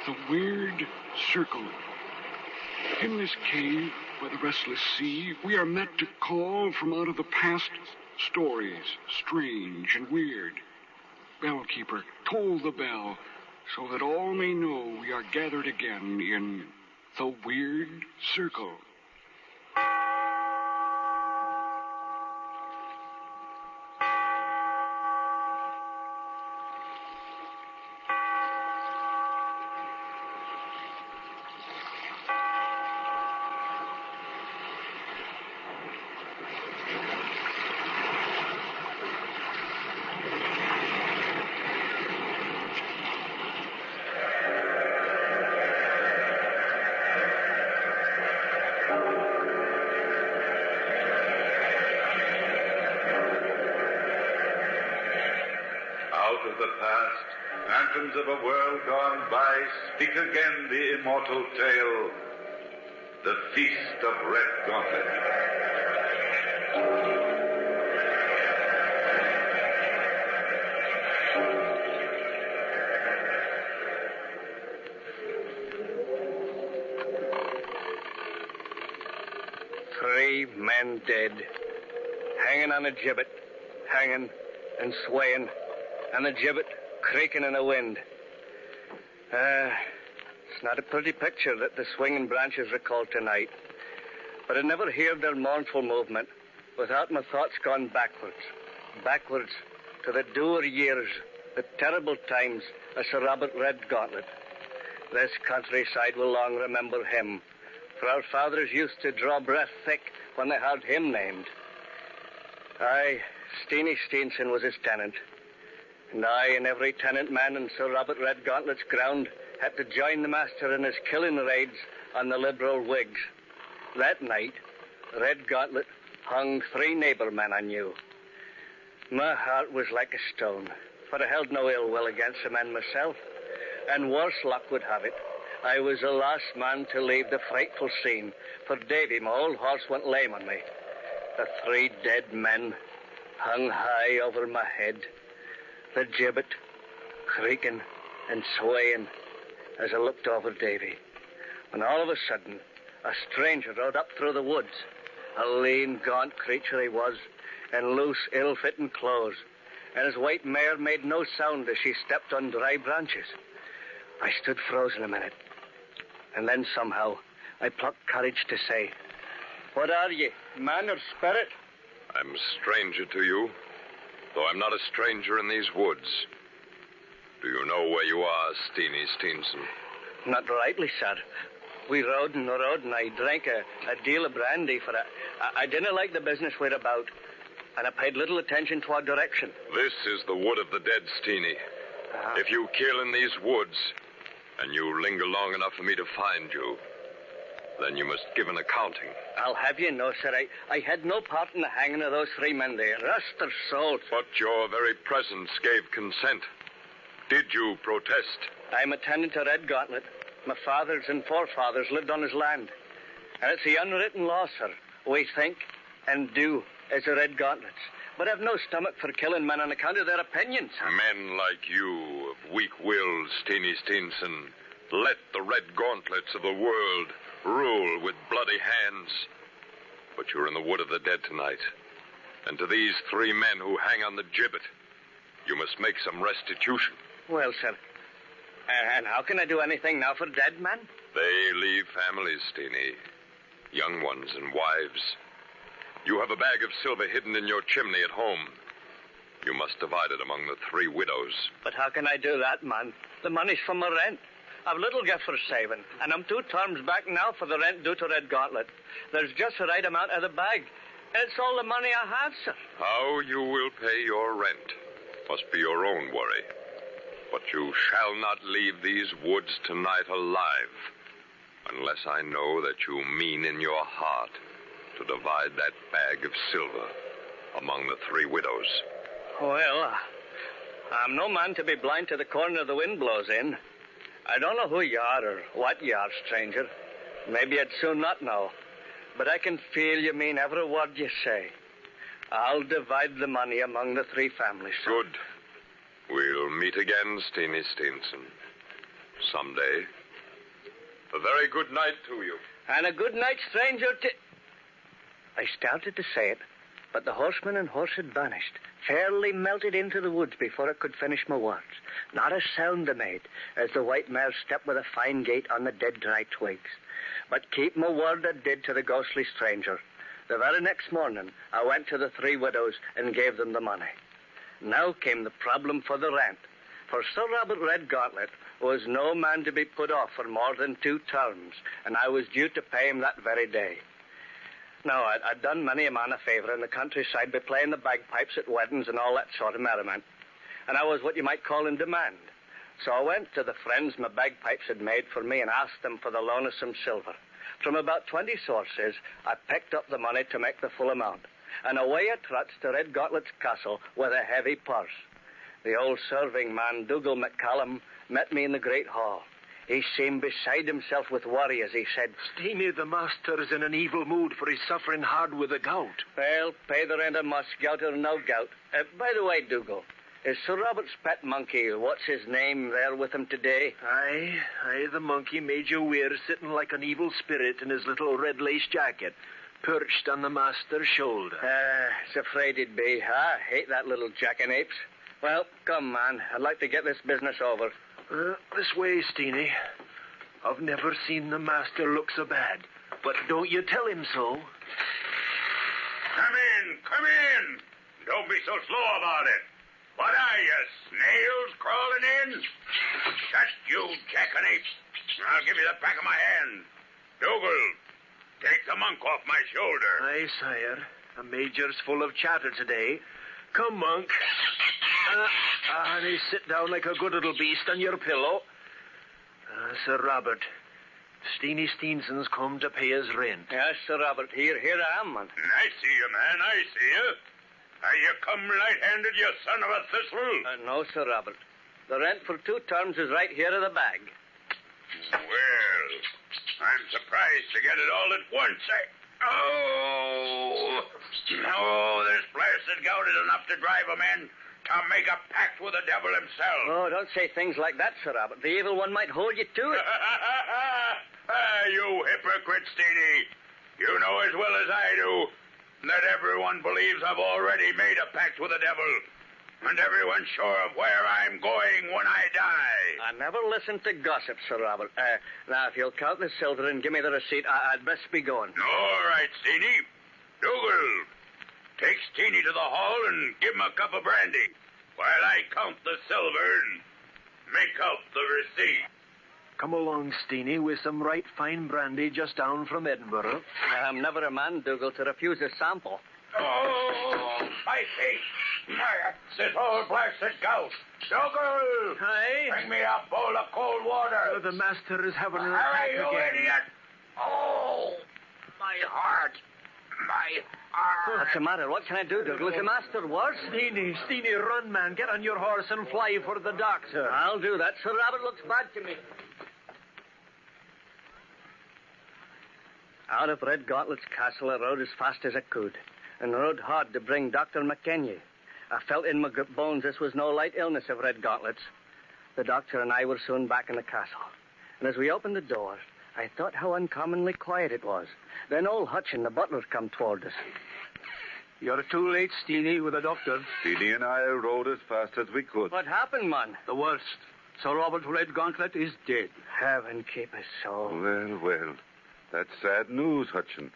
The weird circle. In this cave by the restless sea, we are met to call from out of the past stories, strange and weird. Bellkeeper, toll the bell, so that all may know we are gathered again in the weird circle. Of a world gone by, speak again the immortal tale, the Feast of Redgauntlet. Three men dead, hanging on a gibbet, hanging and swaying, and the gibbet creaking in the wind. It's not a pretty picture that the swinging branches recall tonight. But I never heard their mournful movement without my thoughts gone backwards to the dour years, the terrible times of Sir Robert Redgauntlet. This countryside will long remember him, for our fathers used to draw breath thick when they heard him named. Steenie Stevenson was his tenant. And I and every tenant man in Sir Robert Redgauntlet's ground had to join the master in his killing raids on the Liberal Whigs. That night, Redgauntlet hung 3 neighbour men I knew. My heart was like a stone, for I held no ill will against the men myself. And worse luck would have it, I was the last man to leave the frightful scene, for Davy, my old horse, went lame on me. The 3 dead men hung high over my head, the gibbet creaking and swaying as I looked over Davy. When all of a sudden, a stranger rode up through the woods. A lean, gaunt creature he was, in loose, ill-fitting clothes, and his white mare made no sound as she stepped on dry branches. I stood frozen a minute, and then somehow I plucked courage to say, "What are ye, man or spirit?" "I'm a stranger to you, though I'm not a stranger in these woods. Do you know where you are, Steenie Stevenson?" "Not rightly, sir. We rode and I drank a deal of brandy, for I didn't like the business we're about, and I paid little attention to our direction." "This is the wood of the dead, Steenie. If you kill in these woods, and you linger long enough for me to find you, then you must give an accounting." "I'll have you know, sir, I had no part in the hanging of those 3 men there. Rest their souls." "But your very presence gave consent. Did you protest?" "I'm a tenant to Redgauntlet. My fathers and forefathers lived on his land. And it's the unwritten law, sir. We think and do as the Redgauntlets. But I've no stomach for killing men on account of their opinions, sir." "Men like you, of weak wills, Steenie Stevenson, let the Redgauntlets of the world rule with bloody hands. But you're in the wood of the dead tonight. And to these 3 men who hang on the gibbet, you must make some restitution." "Well, sir, and how can I do anything now for dead men?" "They leave families, Steenie. Young ones and wives. You have a bag of silver hidden in your chimney at home. You must divide it among the 3 widows." "But how can I do that, man? The money's from my rent. I've little gift for saving, and I'm 2 terms back now for the rent due to Redgauntlet. There's just the right amount of the bag, and it's all the money I have, sir." "How you will pay your rent must be your own worry. But you shall not leave these woods tonight alive, unless I know that you mean in your heart to divide that bag of silver among the 3 widows." "Well, I'm no man to be blind to the corner the wind blows in. I don't know who you are or what you are, stranger. Maybe I'd soon not know. But I can feel you mean every word you say. I'll divide the money among the 3 families, sir." "Good. We'll meet again, Steenie Stevenson. Someday. A very good night to you. And a good night, stranger, to... I started to say it, but the horseman and horse had vanished, fairly melted into the woods before I could finish my words. Not a sound they made as the white mare stepped with a fine gait on the dead dry twigs. But keep my word I did to the ghostly stranger. The very next morning, I went to the three widows and gave them the money. Now came the problem for the rent. For Sir Robert Redgauntlet was no man to be put off for more than 2 terms, and I was due to pay him that very day. Now, I'd done many a man a favour in the countryside by playing the bagpipes at weddings and all that sort of merriment, and I was what you might call in demand. So I went to the friends my bagpipes had made for me and asked them for the loan of some silver. From about 20 sources, I picked up the money to make the full amount, and away I trots to Redgauntlet's castle with a heavy purse. The old serving man, Dougal McCallum, met me in the great hall. He seemed beside himself with worry as he said, Steenie, the master is in an evil mood, for he's suffering hard with the gout. Well, pay the rent of must, gout or no gout. By the way, Dougal, is Sir Robert's pet monkey, what's his name, there with him today? Aye, the monkey Major Weir, sitting like an evil spirit in his little red lace jacket, perched on the master's shoulder. It's afraid he'd be. I hate that little jackanapes. Well, come, man. I'd like to get this business over. This way, Steenie. I've never seen the master look so bad. But don't you tell him so. Come in. Don't be so slow about it. What are you, snails crawling in? Shut you, jackanapes. I'll give you the back of my hand. Dougal, take the monk off my shoulder. Aye, sire. The major's full of chatter today. Come, monk. Honey, sit down like a good little beast on your pillow. Sir Robert, Steenie Steenson's come to pay his rent. Yes, Sir Robert. Here I am, man. I see you, man. I see you. Are you come light-handed, you son of a thistle? No, Sir Robert. The rent for 2 terms is right here in the bag. Well, I'm surprised to get it all at once. This blasted gout is enough to drive a man to make a pact with the devil himself. Oh, don't say things like that, Sir Robert. The evil one might hold you to it. You hypocrite, Steenie. You know as well as I do that everyone believes I've already made a pact with the devil. And everyone's sure of where I'm going when I die. I never listen to gossip, Sir Robert. Now, if you'll count the silver and give me the receipt, I'd best be going. All right, Steenie. Dougal, take Steenie to the hall and give him a cup of brandy while I count the silver and make out the receipt. Come along, Steenie, with some right fine brandy just down from Edinburgh. I'm never a man, Dougal, to refuse a sample. Oh, my face. It's this old blasted gout. Dougal! Aye? Bring me a bowl of cold water. The master is having an Hurry, attack you again. idiot! Oh, my heart. My heart. What's the matter? What can I do, Dougal? Is the master worse? Steenie, run, man. Get on your horse and fly for the doctor. I'll do that. Sir Robert looks bad to me. Out of Redgauntlet's castle, I rode as fast as I could, and rode hard to bring Dr. McKenzie. I felt in my bones this was no light illness of Redgauntlet's. The doctor and I were soon back in the castle, and as we opened the door, I thought how uncommonly quiet it was. Then old Hutchin, the butler, come toward us. You're too late, Steenie, with the doctor. Steenie and I rode as fast as we could. What happened, man? The worst. Sir Robert Redgauntlet is dead. Heaven keep us so. Well. That's sad news, Hutchin.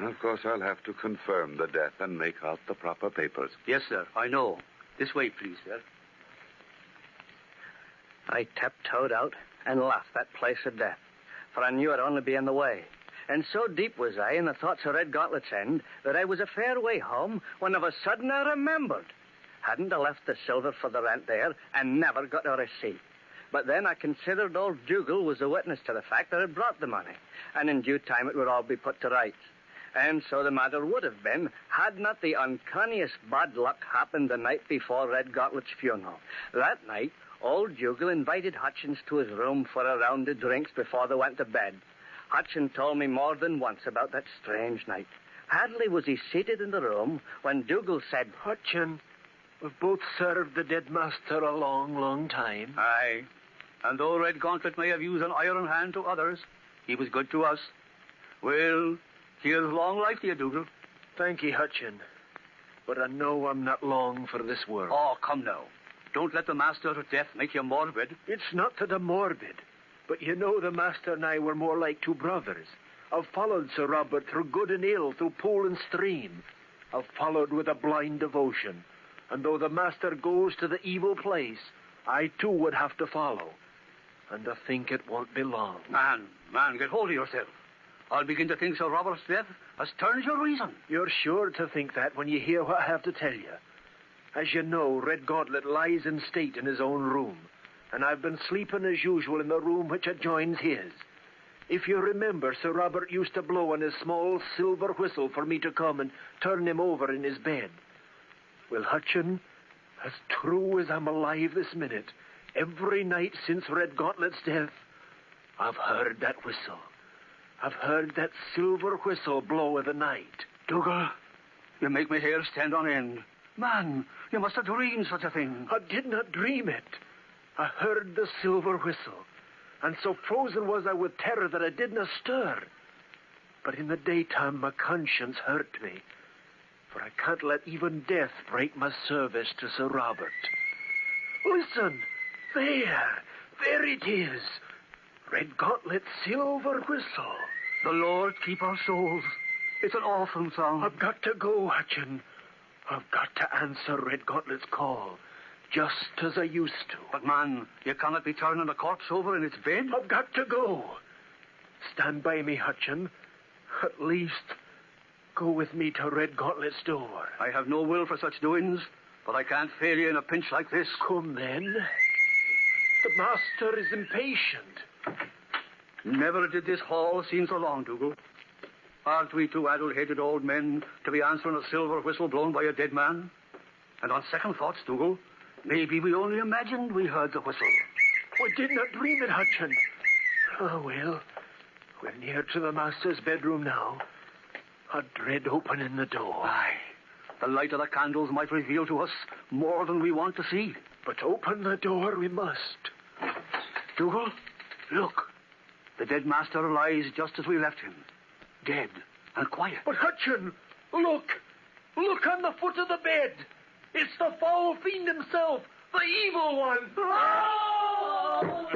Of course, I'll have to confirm the death and make out the proper papers. Yes, sir, I know. This way, please, sir. I tiptoed out and left that place of death, for I knew I'd only be in the way. And so deep was I in the thoughts of Redgauntlet's end that I was a fair way home when of a sudden I remembered. Hadn't I left the silver for the rent there and never got a receipt? But then I considered old Dougal was a witness to the fact that I'd brought the money, and in due time it would all be put to rights. And so the matter would have been, had not the uncanniest bad luck happened the night before Redgauntlet's funeral. That night, old Dougal invited Hutchins to his room for a round of drinks before they went to bed. Hutchins told me more than once about that strange night. Hardly was he seated in the room when Dougal said, Hutchin, we've both served the dead master a long, long time. Aye. And though Redgauntlet may have used an iron hand to others, he was good to us. Well, here's long life to you, Dougal. Thank ye, Hutchin. But I know I'm not long for this world. Oh, come now. Don't let the master's death make you morbid. It's not that I'm morbid, but you know the master and I were more like two brothers. I've followed Sir Robert through good and ill, through pool and stream. I've followed with a blind devotion. And though the master goes to the evil place, I too would have to follow. And I think it won't be long. Man, get hold of yourself. I'll begin to think Sir Robert's death has turned your reason. You're sure to think that when you hear what I have to tell you. As you know, Redgauntlet lies in state in his own room, and I've been sleeping as usual in the room which adjoins his. If you remember, Sir Robert used to blow on his small silver whistle for me to come and turn him over in his bed. Well, Hutchin, as true as I'm alive this minute, every night since Redgauntlet's death, I've heard that whistle. I've heard that silver whistle blow in the night. Dougal, you make my hair stand on end. Man, you must have dreamed such a thing. I did not dream it. I heard the silver whistle, and so frozen was I with terror that I did not stir. But in the daytime my conscience hurt me, for I can't let even death break my service to Sir Robert. Listen, there it is. Redgauntlet's silver whistle. The Lord keep our souls. It's an awful sound. I've got to go, Hutchin. I've got to answer Redgauntlet's call, just as I used to. But, man, you cannot be turning a corpse over in its bed. I've got to go. Stand by me, Hutchin. At least, go with me to Redgauntlet's door. I have no will for such doings, but I can't fail you in a pinch like this. Come, then. The master is impatient. Never did this hall seem so long, Dougal. Aren't we two addle-headed old men to be answering a silver whistle blown by a dead man? And on second thoughts, Dougal, maybe we only imagined we heard the whistle. We did not dream it, Hutchin. Oh, well, we're near to the master's bedroom now. I dread opening the door. Aye, the light of the candles might reveal to us more than we want to see. But open the door we must. Dougal, look. The dead master lies just as we left him. Dead and quiet. But, Hutchin, look. Look on the foot of the bed. It's the foul fiend himself, the evil one. Oh!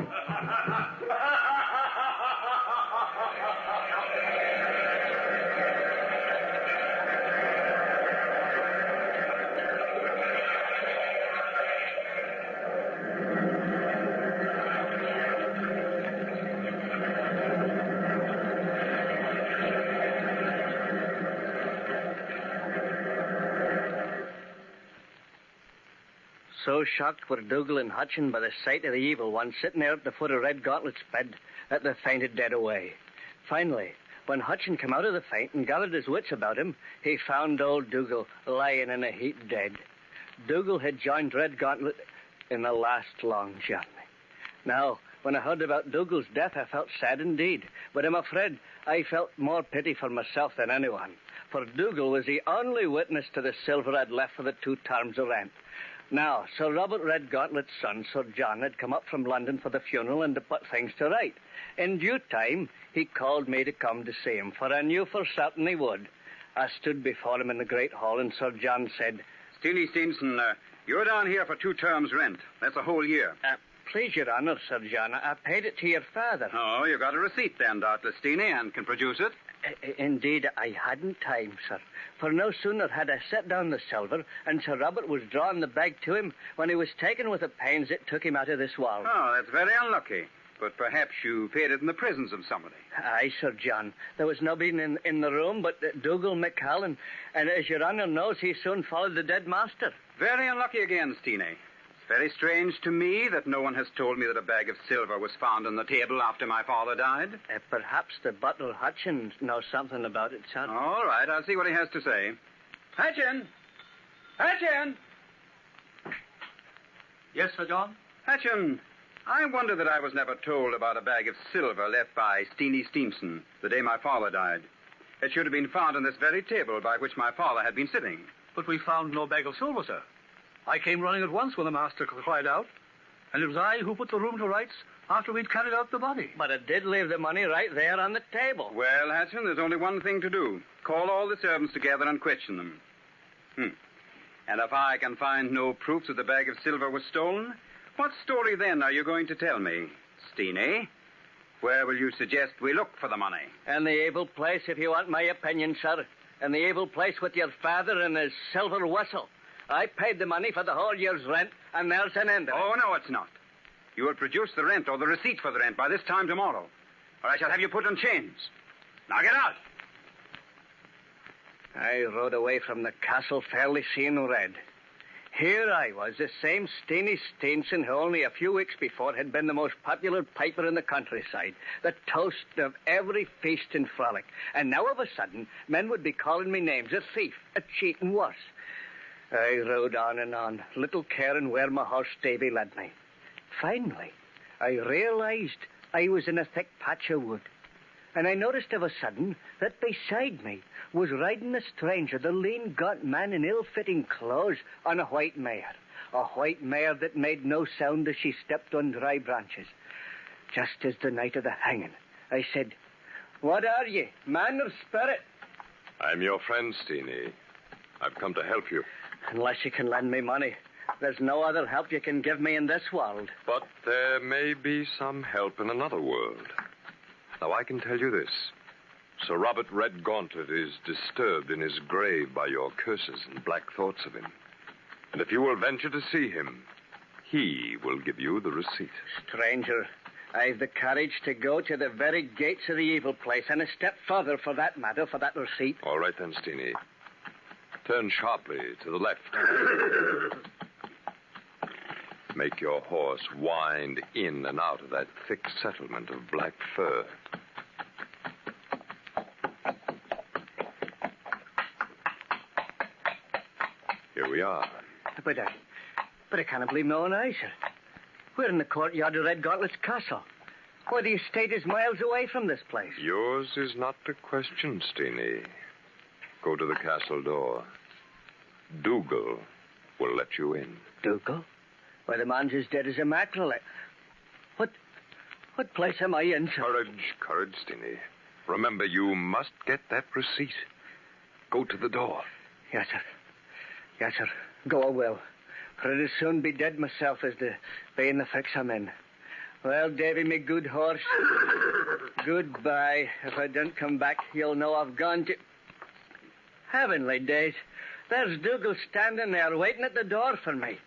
So shocked were Dougal and Hutchin by the sight of the evil one sitting there at the foot of Redgauntlet's bed that they fainted dead away. Finally, when Hutchin came out of the faint and gathered his wits about him, he found old Dougal lying in a heap dead. Dougal had joined Redgauntlet in the last long journey. Now, when I heard about Dougal's death, I felt sad indeed, but I'm afraid I felt more pity for myself than anyone, for Dougal was the only witness to the silver I'd left for the 2 terms of rent. Now, Sir Robert Redgauntlet's son, Sir John, had come up from London for the funeral and to put things to right. In due time, he called me to come to see him, for I knew for certain he would. I stood before him in the great hall, and Sir John said, Steenie Stevenson, you're down here for 2 terms' rent. That's a whole year. Please, Your Honor, Sir John, I paid it to your father. Oh, you got a receipt then, doubtless, Steenie, and can produce it? Indeed, I hadn't time, sir. For no sooner had I set down the silver, and Sir Robert was drawing the bag to him, when he was taken with the pains it took him out of this world. Oh, that's very unlucky. But perhaps you paid it in the presence of somebody. Aye, Sir John. There was nobody in the room but Dougal McCallan, and as Your Honor knows, he soon followed the dead master. Very unlucky again, Steenie. It's very strange to me that no one has told me that a bag of silver was found on the table after my father died. Perhaps the butler Hutchin knows something about it, sir. All right, I'll see what he has to say. Hutchin! Hutchin! Yes, Sir John? Hutchin, I wonder that I was never told about a bag of silver left by Steenie Stevenson the day my father died. It should have been found on this very table by which my father had been sitting. But we found no bag of silver, sir. I came running at once when the master cried out. And it was I who put the room to rights after we'd carried out the body. But it did leave the money right there on the table. Well, Hutchin, there's only one thing to do. Call all the servants together and question them. And if I can find no proof that the bag of silver was stolen, what story then are you going to tell me, Steenie? Where will you suggest we look for the money? In the evil place, if you want my opinion, sir. In the evil place with your father and his silver whistle. I paid the money for the whole year's rent, and there's an end of it. Oh, no, it's not. You will produce the rent or the receipt for the rent by this time tomorrow, or I shall have you put in chains. Now get out. I rode away from the castle fairly seeing red. Here I was, the same Steenie Stevenson who only a few weeks before had been the most popular piper in the countryside, the toast of every feast and frolic. And now of a sudden, men would be calling me names, a thief, a cheat, and worse. I rode on, little caring where my horse Davy led me. Finally, I realized I was in a thick patch of wood. And I noticed of a sudden that beside me was riding a stranger, the lean, gaunt man in ill-fitting clothes, on a white mare. A white mare that made no sound as she stepped on dry branches. Just as the night of the hanging, I said, "What are ye, man or spirit?" I'm your friend, Steenie. I've come to help you. Unless you can lend me money, there's no other help you can give me in this world. But there may be some help in another world. Now, I can tell you this. Sir Robert Redgauntlet is disturbed in his grave by your curses and black thoughts of him. And if you will venture to see him, he will give you the receipt. Stranger, I've the courage to go to the very gates of the evil place, and a step further for that matter, for that receipt. All right then, Steenie. Turn sharply to the left. Make your horse wind in and out of that thick settlement of black fur. Here we are. But I can't believe no one eyes, sir. We're in the courtyard of Redgauntlet's castle. Why, the estate is miles away from this place. Yours is not the question, Steenie. Go to the castle door. Dougal will let you in. Dougal? Why, the man's as dead as a mackerel. What place am I in, sir? Courage, Steenie. Remember, you must get that receipt. Go to the door. Yes, sir. Yes, sir. Go I will. For it'll soon be dead myself as to be in the fix I'm in. Well, Davy, me good horse, goodbye. If I don't come back, you'll know I've gone to... Heavenly days. There's Dougal standing there waiting at the door for me.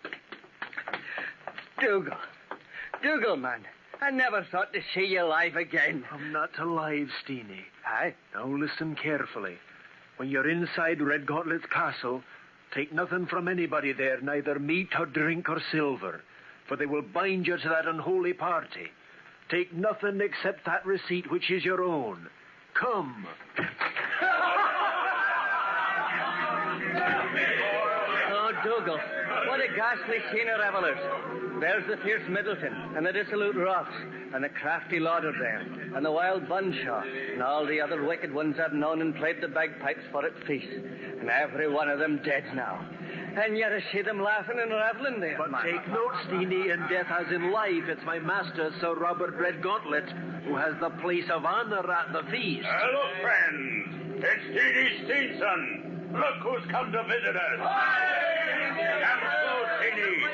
Dougal, man. I never thought to see you alive again. I'm not alive, Steenie. Aye? Now listen carefully. When you're inside Redgauntlet's castle, take nothing from anybody there, neither meat or drink or silver, for they will bind you to that unholy party. Take nothing except that receipt which is your own. Come. Oh, Dougal, what a ghastly scene of revellers. There's the fierce Middleton, and the dissolute Ross, and the crafty Lauderdale, and the wild Bunshaw, and all the other wicked ones I've known and played the bagpipes for at feasts, and every one of them dead now. And yet I see them laughing and revelling there. But man. take note, Steenie, in death as in life, it's my master, Sir Robert Redgauntlet, who has the place of honor at the feast. Hello, friends. It's Steenie Stevenson. Look who's come to visit us. Come close, Steenie.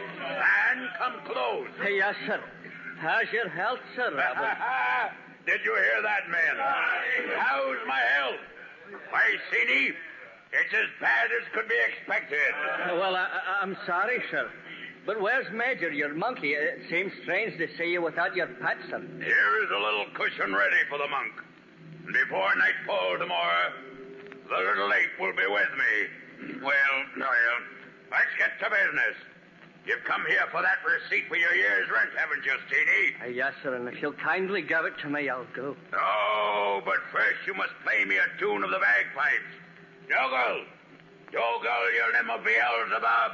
And come close. Yes, sir. How's your health, Sir Robert? Did you hear that, man? How's my health? Why, Steenie, it's as bad as could be expected. Well, I'm sorry, sir. But where's Major, your monkey? It seems strange to see you without your pet, sir. Here is a little cushion ready for the monk. And before nightfall tomorrow, the little ape will be with me. Well, let's get to business. You've come here for that receipt for your year's rent, haven't you, Steenie? Yes, sir, and if you'll kindly give it to me, I'll go. Oh, but first you must play me a tune of the bagpipes. Dougal, you limb of Beelzebub.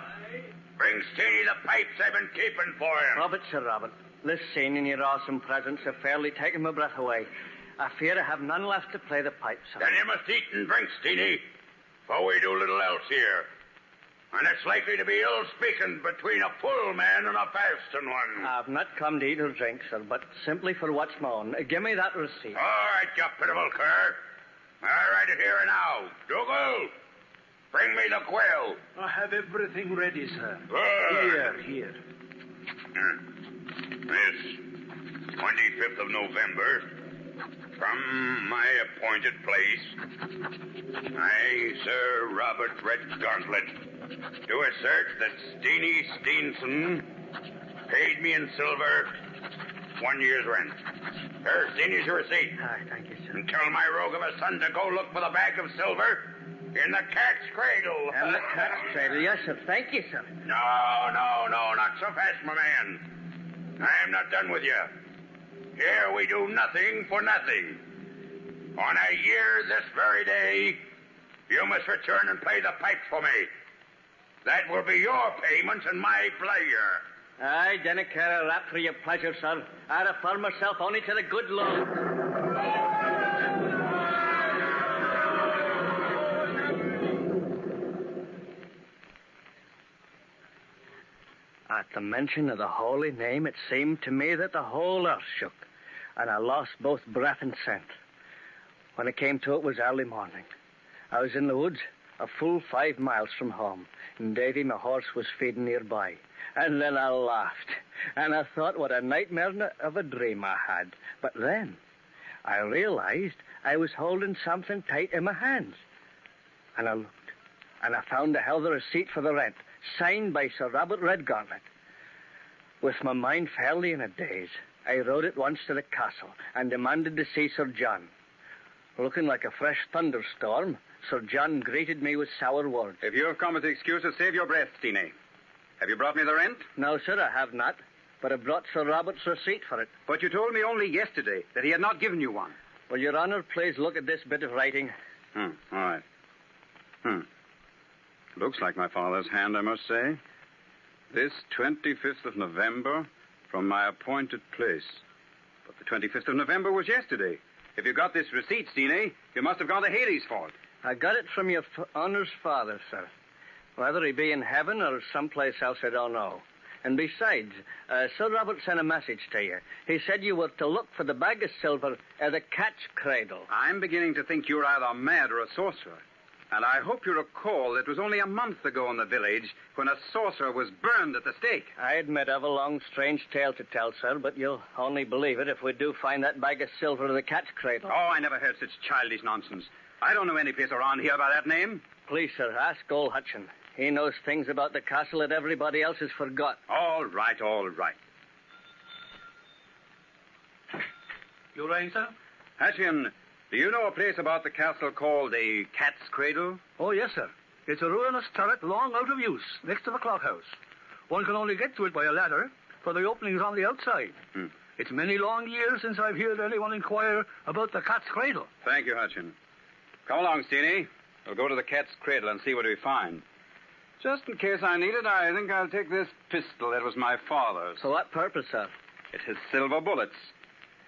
Bring Steenie the pipes I've been keeping for him. Robert, Sir Robert, this scene and your awesome presence have fairly taken my breath away. I fear I have none left to play the pipes, sir. Then you must eat and drink, Steenie, for we do little else here. And it's likely to be ill speaking between a full man and a fasting one. I've not come to eat or drink, sir, but simply for what's my own. Give me that receipt. All right, you pitiful cur. I'll write it here and now. Dougal, bring me the quill. I have everything ready, sir. Good. Here. This 25th of November, from my appointed place, I, Sir Robert Redgauntlet, do assert that Steenie Steenson paid me in silver 1 year's rent. Here, Steenie's your receipt. Thank you, sir. And tell my rogue of a son to go look for the bag of silver in the cat's cradle. And the cat's cradle, yes, sir. Thank you, sir. No, not so fast, my man. I'm not done with you. Here we do nothing for nothing. On a year this very day, you must return and pay the pipes for me. That will be your payment and my pleasure. I dinna care a rap for your pleasure, sir. I refer myself only to the good Lord. At the mention of the holy name, it seemed to me that the whole earth shook, and I lost both breath and scent. When it came to it was early morning. I was in the woods, a full 5 miles from home, and Davy, my horse, was feeding nearby. And then I laughed, and I thought what a nightmare of a dream I had. But then I realized I was holding something tight in my hands. And I looked, and I found I held the receipt for the rent, signed by Sir Robert Redgauntlet. With my mind fairly in a daze, I rode at once to the castle and demanded to see Sir John. Looking like a fresh thunderstorm, Sir John greeted me with sour words. If you have come as excuses, save your breath, Steenie. Have you brought me the rent? No, sir, I have not, but I brought Sir Robert's receipt for it. But you told me only yesterday that he had not given you one. Will Your Honor please look at this bit of writing? All right. Looks like my father's hand, I must say. This 25th of November, from my appointed place. But the 25th of November was yesterday. If you got this receipt, Steenie, you must have gone to Hades for it. I got it from Your Honor's father, sir. Whether he be in heaven or someplace else, I don't know. And besides, Sir Robert sent a message to you. He said you were to look for the bag of silver at the cat's cradle. I'm beginning to think you're either mad or a sorcerer. And I hope you recall it was only a month ago in the village when a sorcerer was burned at the stake. I admit I've a long, strange tale to tell, sir, but you'll only believe it if we do find that bag of silver in the cat's cradle. Oh, I never heard such childish nonsense. I don't know any place around here by that name. Please, sir, ask old Hutchin. He knows things about the castle that everybody else has forgot. All right. You rang, sir? Hutchin, do you know a place about the castle called the Cat's Cradle? Oh, yes, sir. It's a ruinous turret long out of use, next to the clock house. One can only get to it by a ladder, for the opening's on the outside. It's many long years since I've heard anyone inquire about the Cat's Cradle. Thank you, Hutchin. Come along, Steenie. We'll go to the Cat's Cradle and see what we find. Just in case I need it, I think I'll take this pistol. That was my father's. For what purpose, sir? It has silver bullets.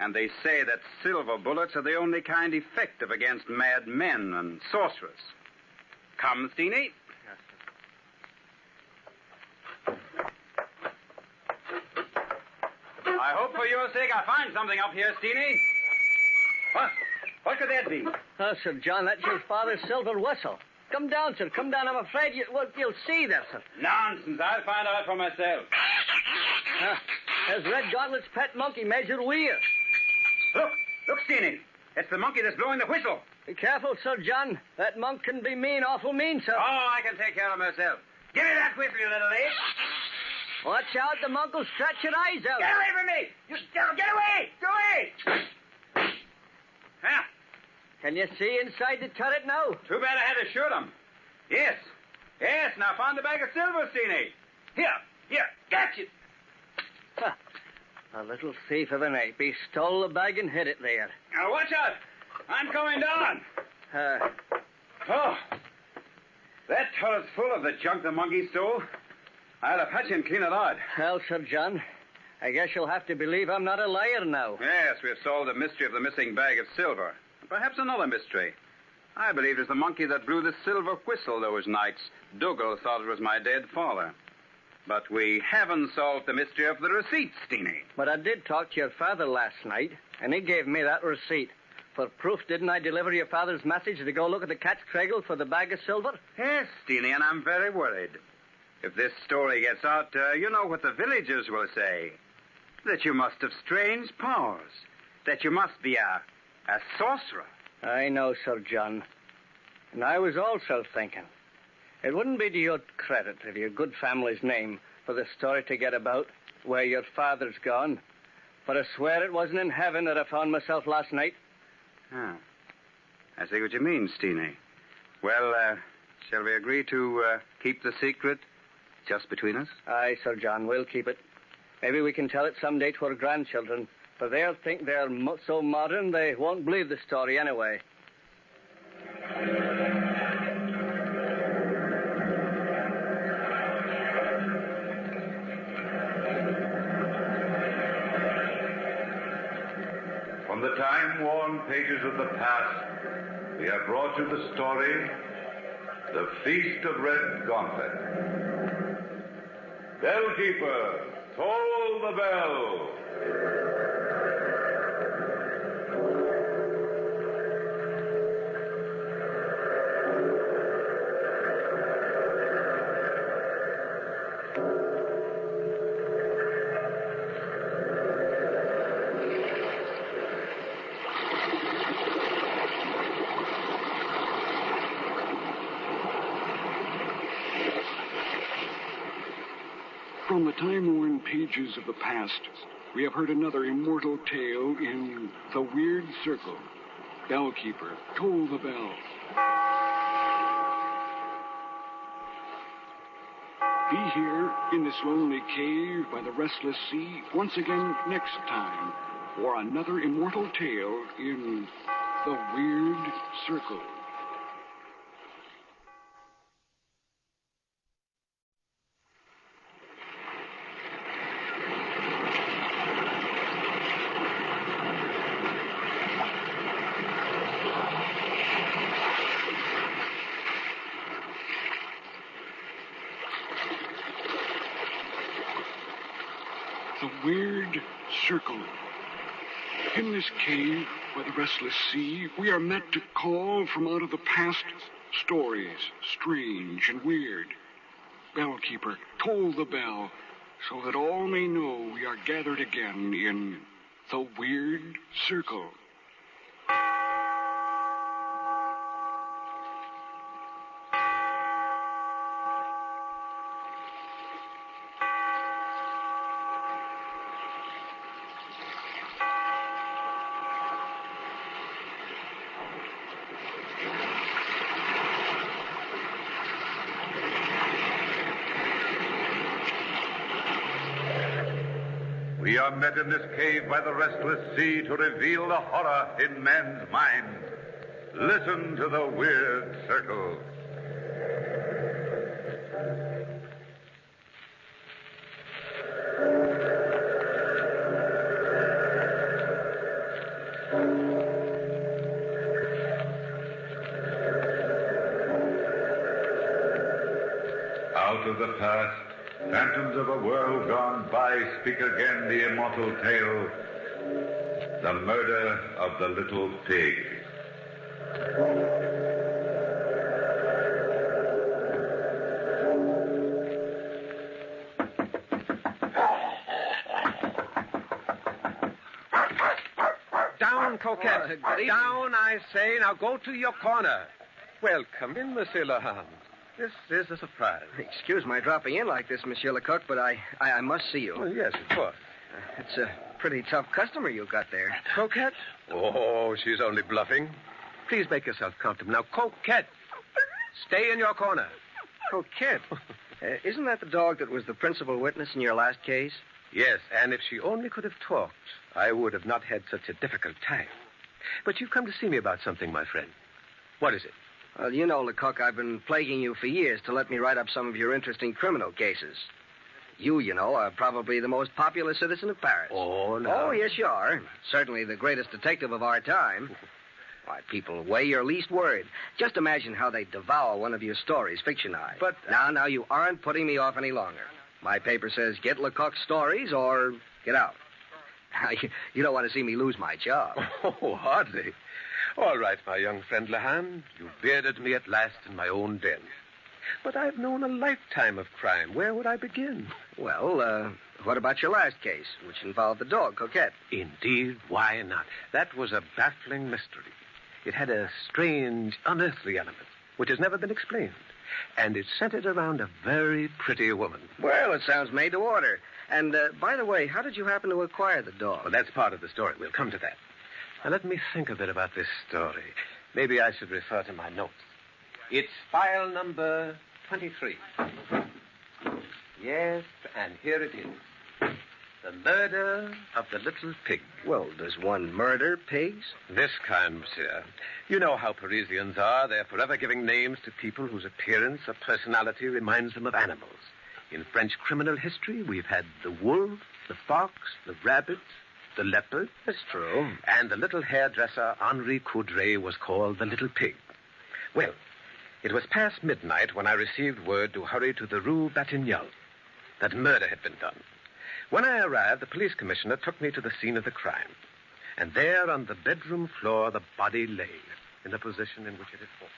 And they say that silver bullets are the only kind effective against mad men and sorcerers. Come, Steenie. Yes, sir. I hope for your sake I find something up here, Steenie. What could that be? Oh, Sir John, that's your father's silver whistle. Come down, sir. Come down. I'm afraid you'll see there, sir. Nonsense. I'll find out for myself. There's Redgauntlet's pet monkey, Major Weir. Look, Steenie. It's the monkey that's blowing the whistle. Be careful, Sir John. That monk can be mean, awful mean, sir. Oh, I can take care of myself. Give me that whistle, you little ape. Watch out, the monk will stretch your eyes out. Get away from me! You devil, get away! Get away! Can you see inside the turret now? Too bad I had to shoot him. Yes, now I found the bag of silver, Steenie. Here, catch it. A little thief of an ape. He stole the bag and hid it there. Now, watch out. I'm coming down. That turret's full of the junk the monkey stole. I'll have Hutchin clean it out. Well, Sir John, I guess you'll have to believe I'm not a liar now. Yes, we've solved the mystery of the missing bag of silver. And perhaps another mystery. I believe it's the monkey that blew the silver whistle those nights. Dougal thought it was my dead father. But we haven't solved the mystery of the receipt, Steenie. But I did talk to your father last night, and he gave me that receipt. For proof, didn't I deliver your father's message to go look at the cat's cradle for the bag of silver? Yes, Steenie, and I'm very worried. If this story gets out, you know what the villagers will say. That you must have strange powers. That you must be a sorcerer. I know, Sir John. And I was also thinking. It wouldn't be to your credit of your good family's name for the story to get about where your father's gone. But I swear it wasn't in heaven that I found myself last night. Oh. I see what you mean, Steenie. Well, shall we agree to keep the secret just between us? Aye, Sir John, we'll keep it. Maybe we can tell it someday to our grandchildren. For they'll think they're so modern they won't believe the story anyway. From the time-worn pages of the past, we have brought you the story, The Feast of Redgauntlet. Bellkeeper, toll the bell. From the time-worn pages of the past, we have heard another immortal tale in The Weird Circle. Bellkeeper, toll the bell. Be here in this lonely cave by the restless sea once again next time for another immortal tale in The Weird Circle. The Weird Circle. In this cave by the restless sea, we are met to call from out of the past stories, strange and weird. Bellkeeper, toll the bell, so that all may know we are gathered again in The Weird Circle. We are met in this cave by the restless sea to reveal the horror in men's minds. Listen to the Weird Circle. Out of the past, phantoms of a world gone by speak again the immortal tale, the murder of the little pig. Down, Coquette. Down, I say. Now go to your corner. Welcome in, Monsieur Lahan. This is a surprise. Excuse my dropping in like this, Monsieur Lecoq, but I must see you. Well, yes, of course. It's a pretty tough customer you got there. Coquette? Oh, she's only bluffing. Please make yourself comfortable. Now, Coquette, stay in your corner. Coquette? Isn't that the dog that was the principal witness in your last case? Yes, and if she only could have talked, I would have not had such a difficult time. But you've come to see me about something, my friend. What is it? Well, you know, Lecoq, I've been plaguing you for years to let me write up some of your interesting criminal cases. You know, are probably the most popular citizen of Paris. Oh, no. Oh, yes, you are. Certainly the greatest detective of our time. Why, people weigh your least word. Just imagine how they devour one of your stories, fictionized. But... Now, you aren't putting me off any longer. My paper says get Lecoq's stories or get out. You don't want to see me lose my job. Oh, hardly. All right, my young friend Lehan. You bearded me at last in my own den. But I've known a lifetime of crime. Where would I begin? Well, what about your last case, which involved the dog, Coquette? Indeed, why not? That was a baffling mystery. It had a strange, unearthly element, which has never been explained. And it centered around a very pretty woman. Well, it sounds made to order. And, by the way, how did you happen to acquire the dog? Well, that's part of the story. We'll come to that. Now, let me think a bit about this story. Maybe I should refer to my notes. It's file number 23. Yes, and here it is. The murder of the little pig. Well, does one murder pigs? This kind, monsieur. You know how Parisians are. They're forever giving names to people whose appearance or personality reminds them of animals. In French criminal history, we've had the wolf, the fox, the rabbit, the leopard. That's true. And the little hairdresser, Henri Coudray, was called the little pig. Well, it was past midnight when I received word to hurry to the Rue Batignolles. That murder had been done. When I arrived, the police commissioner took me to the scene of the crime. And there on the bedroom floor, the body lay in the position in which it had fallen.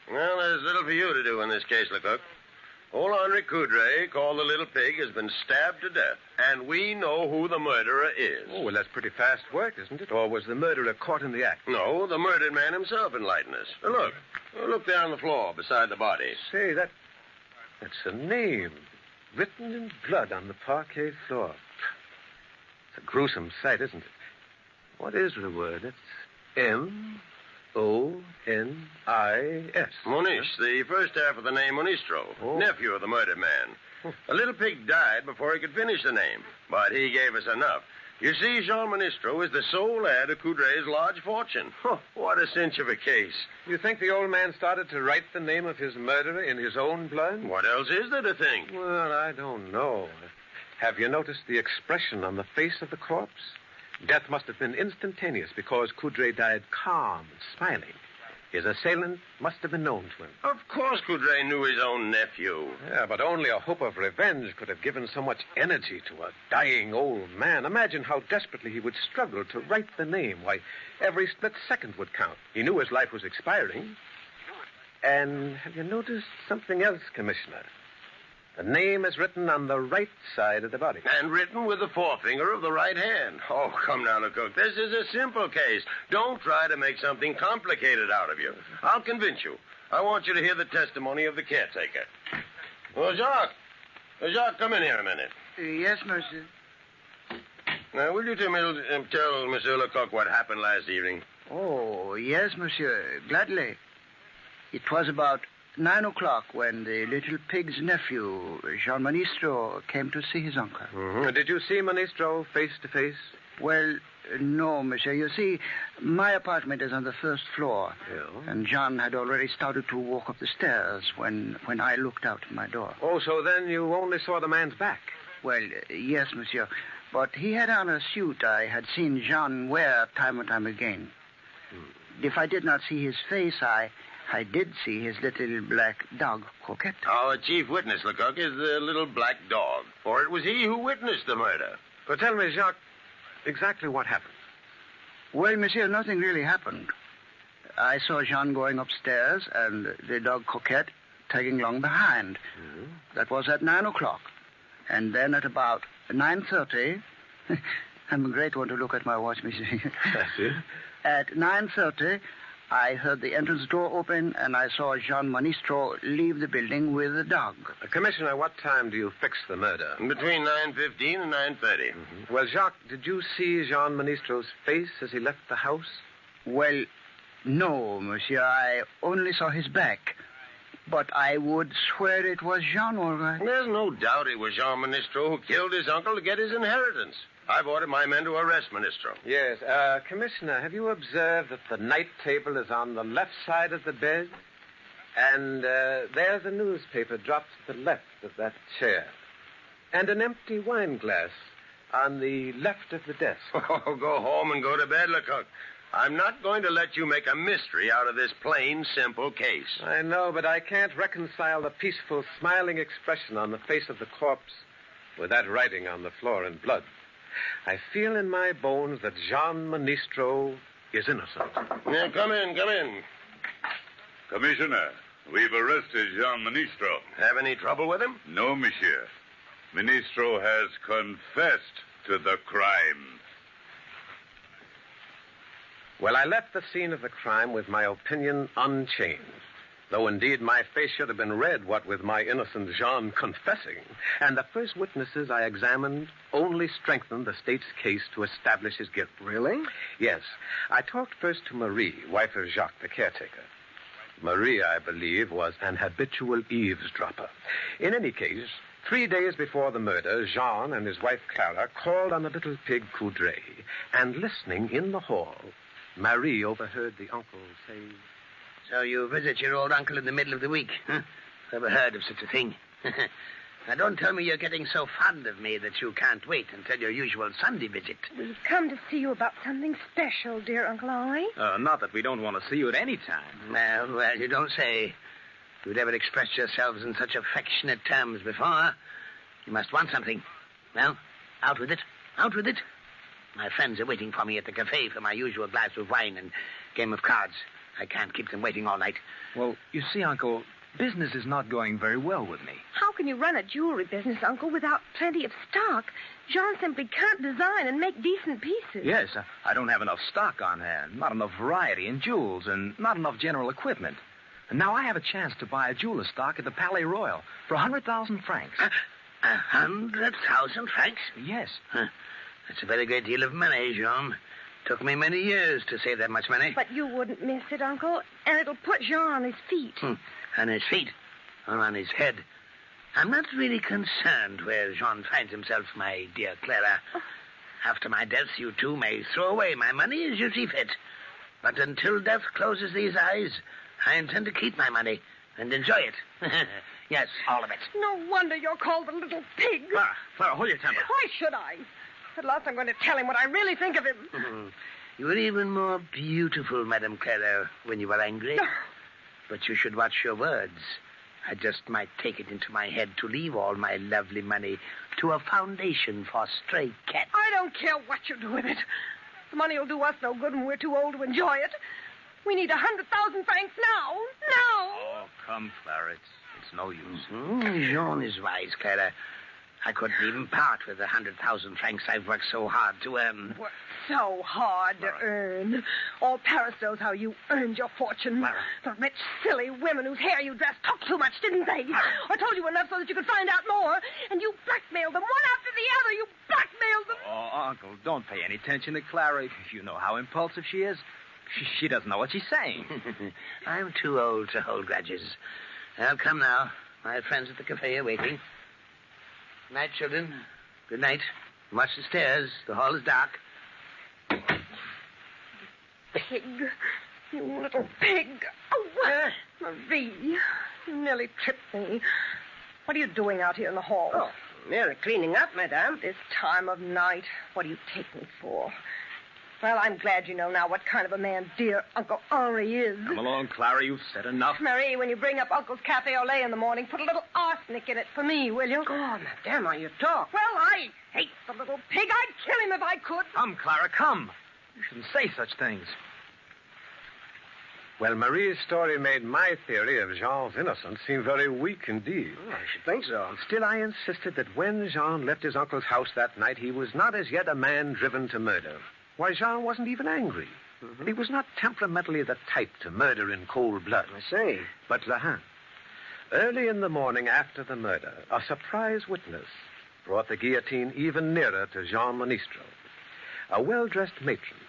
Well, there's little for you to do in this case, Lecoq. Old Henri Coudray, called the Little Pig, has been stabbed to death, and we know who the murderer is. Oh, well, that's pretty fast work, isn't it? Or was the murderer caught in the act? No, the murdered man himself enlightened us. Look there on the floor beside the body. Say, that's a name written in blood on the parquet floor. It's a gruesome sight, isn't it? What is the word? It's M-O-N-I-S. Monish, the first half of the name Monistro, nephew of the murdered man. The little pig died before he could finish the name, but he gave us enough. You see, Jean Monistro is the sole heir to Coudray's large fortune. What a cinch of a case. You think the old man started to write the name of his murderer in his own blood? What else is there to think? Well, I don't know. Have you noticed the expression on the face of the corpse? Death must have been instantaneous because Coudray died calm and smiling. His assailant must have been known to him. Of course Coudray knew his own nephew. Yeah, but only a hope of revenge could have given so much energy to a dying old man. Imagine how desperately he would struggle to write the name. Why, every split second would count. He knew his life was expiring. And have you noticed something else, Commissioner? The name is written on the right side of the body. And written with the forefinger of the right hand. Oh, come now, Lecoq. This is a simple case. Don't try to make something complicated out of you. I'll convince you. I want you to hear the testimony of the caretaker. Well, Jacques. Jacques, come in here a minute. Yes, monsieur. Now, will you tell Monsieur Lecoq what happened last evening? Oh, yes, monsieur. Gladly. It was about 9 o'clock when the little pig's nephew, Jean Monistro, came to see his uncle. Mm-hmm. Did you see Monistro face to face? Well, no, monsieur. You see, my apartment is on the first floor. Yeah. And John had already started to walk up the stairs when I looked out of my door. Oh, so then you only saw the man's back? Well, yes, monsieur. But he had on a suit I had seen Jean wear time and time again. If I did not see his face, I did see his little black dog, Coquette. Our chief witness, Lecoq, is the little black dog. For it was he who witnessed the murder. But tell me, Jacques, exactly what happened. Well, monsieur, nothing really happened. I saw Jean going upstairs and the dog Coquette tagging along behind. Mm-hmm. That was at 9 o'clock. And then at about 9:30... I'm a great one to look at my watch, monsieur. That's it. At 9:30... I heard the entrance door open, and I saw Jean Monistro leave the building with the dog. Commissioner, what time do you fix the murder? Between 9:15 and 9:30. Mm-hmm. Well, Jacques, did you see Jean Monistro's face as he left the house? Well, no, monsieur. I only saw his back. But I would swear it was Jean, all right. There's no doubt it was Jean Monistro who killed his uncle to get his inheritance. I've ordered my men to arrest Monistro. Yes. Commissioner, have you observed that the night table is on the left side of the bed? And there's a newspaper dropped to the left of that chair. And an empty wine glass on the left of the desk. Oh, go home and go to bed, Lecoq. I'm not going to let you make a mystery out of this plain, simple case. I know, but I can't reconcile the peaceful, smiling expression on the face of the corpse with that writing on the floor in blood. I feel in my bones that Jean Ministro is innocent. Yeah, come in. Commissioner, we've arrested Jean Ministro. Have any trouble with him? No, monsieur. Ministro has confessed to the crime. Well, I left the scene of the crime with my opinion unchanged. Though, indeed, my face should have been red, what with my innocent Jean confessing. And the first witnesses I examined only strengthened the state's case to establish his guilt. Really? Yes. I talked first to Marie, wife of Jacques, the caretaker. Marie, I believe, was an habitual eavesdropper. In any case, 3 days before the murder, Jean and his wife Clara called on the little pig Coudray, and listening in the hall, Marie overheard the uncle say... So you visit your old uncle in the middle of the week, huh? Never heard of such a thing. Now, don't tell me you're getting so fond of me that you can't wait until your usual Sunday visit. We've come to see you about something special, dear Uncle Henri. Not that we don't want to see you at any time. Well, you don't say. You'd ever expressed yourselves in such affectionate terms before. You must want something. Well, out with it. Out with it. My friends are waiting for me at the cafe for my usual glass of wine and game of cards. I can't keep them waiting all night. Well, you see, Uncle, business is not going very well with me. How can you run a jewelry business, Uncle, without plenty of stock? Jean simply can't design and make decent pieces. Yes, I don't have enough stock on hand, not enough variety in jewels, and not enough general equipment. And now I have a chance to buy a jeweler's stock at the Palais Royal for 100,000 francs. 100,000 francs? Yes. That's a very great deal of money, Jean. Took me many years to save that much money. But you wouldn't miss it, Uncle, and it'll put Jean on his feet. On his feet? Or on his head? I'm not really concerned where Jean finds himself, my dear Clara. After my death, you two may throw away my money as you see fit. But until death closes these eyes, I intend to keep my money and enjoy it. Yes, all of it. No wonder you're called the little pig. Clara, hold your temper. Why should I? At last I'm going to tell him what I really think of him. You were even more beautiful, Madame Clara, when you were angry. But you should watch your words. I just might take it into my head to leave all my lovely money to a foundation for stray cats. I don't care what you do with it. The money will do us no good when we're too old to enjoy it. We need 100,000 francs now. Now! Oh, come, Clara. It's no use. Jean is wise, Clara. I couldn't even part with the 100,000 francs I've worked so hard to earn. Worked so hard to earn. All Paris knows how you earned your fortune. The rich, silly women whose hair you dressed talked too much, didn't they? I told you enough so that you could find out more. And you blackmailed them one after the other. You blackmailed them. Oh, Uncle, don't pay any attention to Clara. You know how impulsive she is. She doesn't know what she's saying. I'm too old to hold grudges. Well, come now. My friends at the cafe are waiting. Good night, children. Good night. Watch the stairs. The hall is dark. Pig. You little pig. Oh, Marie. You nearly tripped me. What are you doing out here in the hall? Oh, merely cleaning up, madame. This time of night. What do you take me for? Well, I'm glad you know now what kind of a man dear Uncle Henri is. Come along, Clara. You've said enough. Marie, when you bring up Uncle's cafe au lait in the morning, put a little arsenic in it for me, will you? Oh, madame, how you talk. Well, I hate the little pig. I'd kill him if I could. Come, Clara, come. You shouldn't say such things. Well, Marie's story made my theory of Jean's innocence seem very weak indeed. Oh, I should think so. Still, I insisted that when Jean left his uncle's house that night, he was not as yet a man driven to murder. Why, Jean wasn't even angry. He was not temperamentally the type to murder in cold blood. I say. But early in the morning after the murder, a surprise witness brought the guillotine even nearer to Jean Ministro. A well-dressed matron,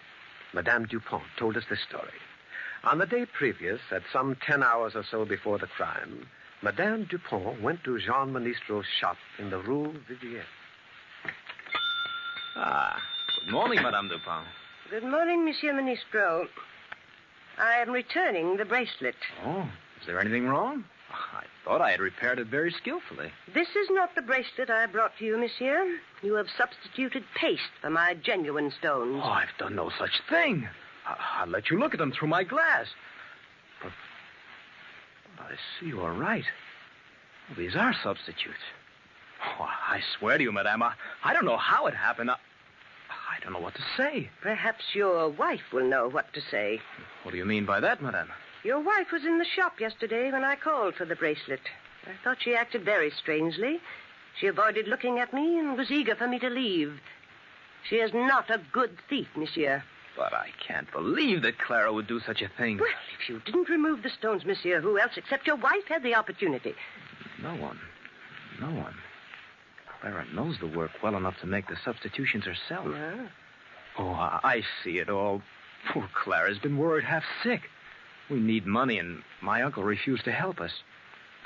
Madame Dupont, told us this story. On the day previous, at some 10 hours or so before the crime, Madame Dupont went to Jean Ministro's shop in the Rue Vivienne. Good morning, Madame Dupont. Good morning, Monsieur Ministro. I am returning the bracelet. Oh, is there anything wrong? I thought I had repaired it very skillfully. This is not the bracelet I brought to you, monsieur. You have substituted paste for my genuine stones. Oh, I've done no such thing. I'll let you look at them through my glass. But I see you are right. Well, these are substitutes. Oh, I swear to you, madame, I don't know how it happened. I don't know what to say. Perhaps your wife will know what to say. What do you mean by that, madame? Your wife was in the shop yesterday when I called for the bracelet. I thought she acted very strangely. She avoided looking at me and was eager for me to leave. She is not a good thief, monsieur. But I can't believe that Clara would do such a thing. Well, if you didn't remove the stones, monsieur, who else except your wife had the opportunity? No one. Clara knows the work well enough to make the substitutions herself. Yeah. Oh, I see it all. Poor Clara's been worried half sick. We need money, and my uncle refused to help us.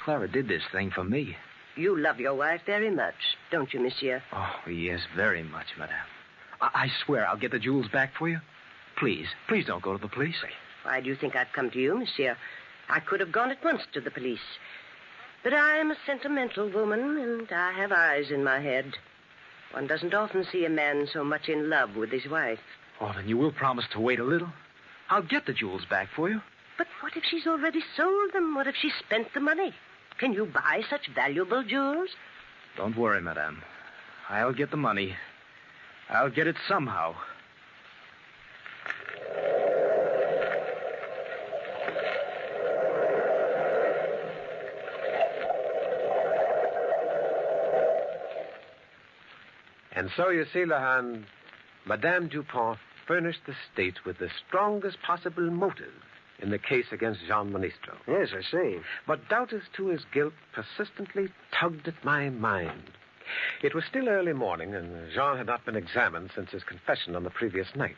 Clara did this thing for me. You love your wife very much, don't you, monsieur? Oh, yes, very much, madame. I swear I'll get the jewels back for you. Please don't go to the police. Why do you think I've come to you, monsieur? I could have gone at once to the police. But I am a sentimental woman, and I have eyes in my head. One doesn't often see a man so much in love with his wife. Oh, then you will promise to wait a little? I'll get the jewels back for you. But what if she's already sold them? What if she spent the money? Can you buy such valuable jewels? Don't worry, madame. I'll get the money. I'll get it somehow. And so you see, Lahan, Madame Dupont furnished the state with the strongest possible motive in the case against Jean Ministro. Yes, I see. But doubt as to his guilt persistently tugged at my mind. It was still early morning, and Jean had not been examined since his confession on the previous night.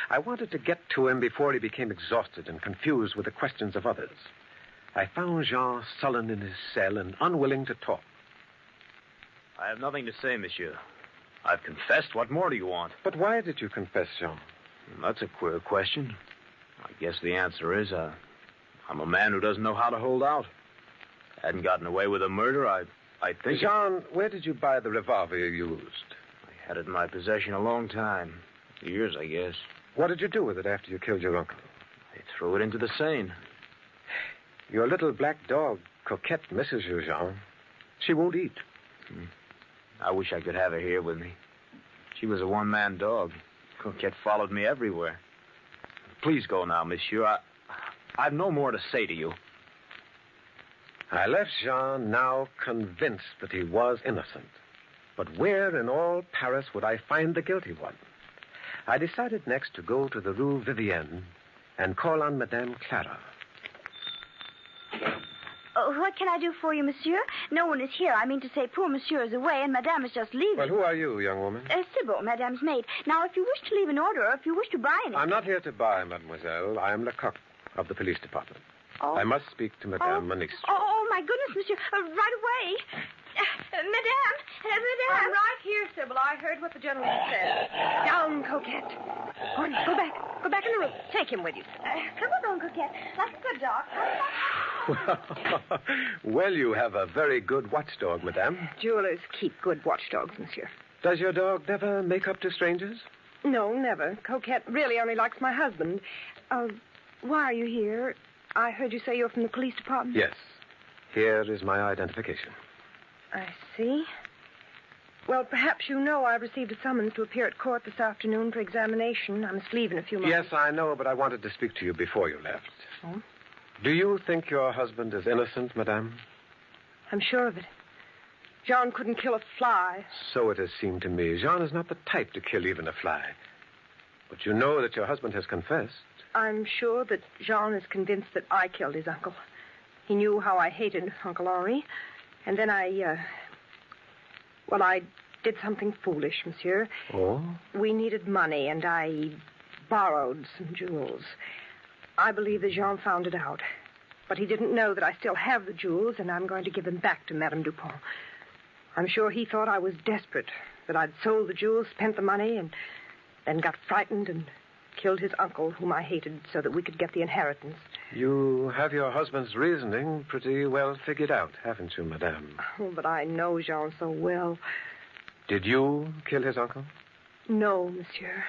I wanted to get to him before he became exhausted and confused with the questions of others. I found Jean sullen in his cell and unwilling to talk. I have nothing to say, monsieur. I've confessed. What more do you want? But why did you confess, Jean? That's a queer question. I guess the answer is I'm a man who doesn't know how to hold out. Hadn't gotten away with a murder, I think... Jean, where did you buy the revolver you used? I had it in my possession a long time. Years, I guess. What did you do with it after you killed your uncle? I threw it into the Seine. Your little black dog, Coquette, misses you, Jean. She won't eat. I wish I could have her here with me. She was a one-man dog. Coquette followed me everywhere. Please go now, monsieur. I've no more to say to you. I left Jean now convinced that he was innocent. But where in all Paris would I find the guilty one? I decided next to go to the Rue Vivienne and call on Madame Clara. Oh, what can I do for you, monsieur? No one is here. I mean to say, poor monsieur is away, and madame is just leaving. Well, who are you, young woman? Sybil, madame's maid. Now, if you wish to leave an order, or if you wish to buy anything... I'm not here to buy, mademoiselle. I am Lecoq of the police department. Oh. I must speak to Madame Ministro. Oh, my goodness, monsieur. Right away. Madame. I'm right here, Sybil. I heard what the gentleman said. Down, Coquette. Go back. Go back in the room. Take him with you. Come along, Coquette. Like a good dog. Well, you have a very good watchdog, madame. Jewelers keep good watchdogs, monsieur. Does your dog never make up to strangers? No, never. Coquette really only likes my husband. Why are you here? I heard you say you're from the police department. Yes. Here is my identification. I see. Well, perhaps you know I received a summons to appear at court this afternoon for examination. I must leave in a few moments. Yes, I know, but I wanted to speak to you before you left. Oh? Do you think your husband is innocent, madame? I'm sure of it. Jean couldn't kill a fly. So it has seemed to me. Jean is not the type to kill even a fly. But you know that your husband has confessed. I'm sure that Jean is convinced that I killed his uncle. He knew how I hated Uncle Henri. And then I did something foolish, monsieur. Oh? We needed money, and I borrowed some jewels. I believe that Jean found it out. But he didn't know that I still have the jewels, and I'm going to give them back to Madame Dupont. I'm sure he thought I was desperate, that I'd sold the jewels, spent the money, and then got frightened and killed his uncle, whom I hated, so that we could get the inheritance. You have your husband's reasoning pretty well figured out, haven't you, madame? Oh, but I know Jean so well. Did you kill his uncle? No, monsieur.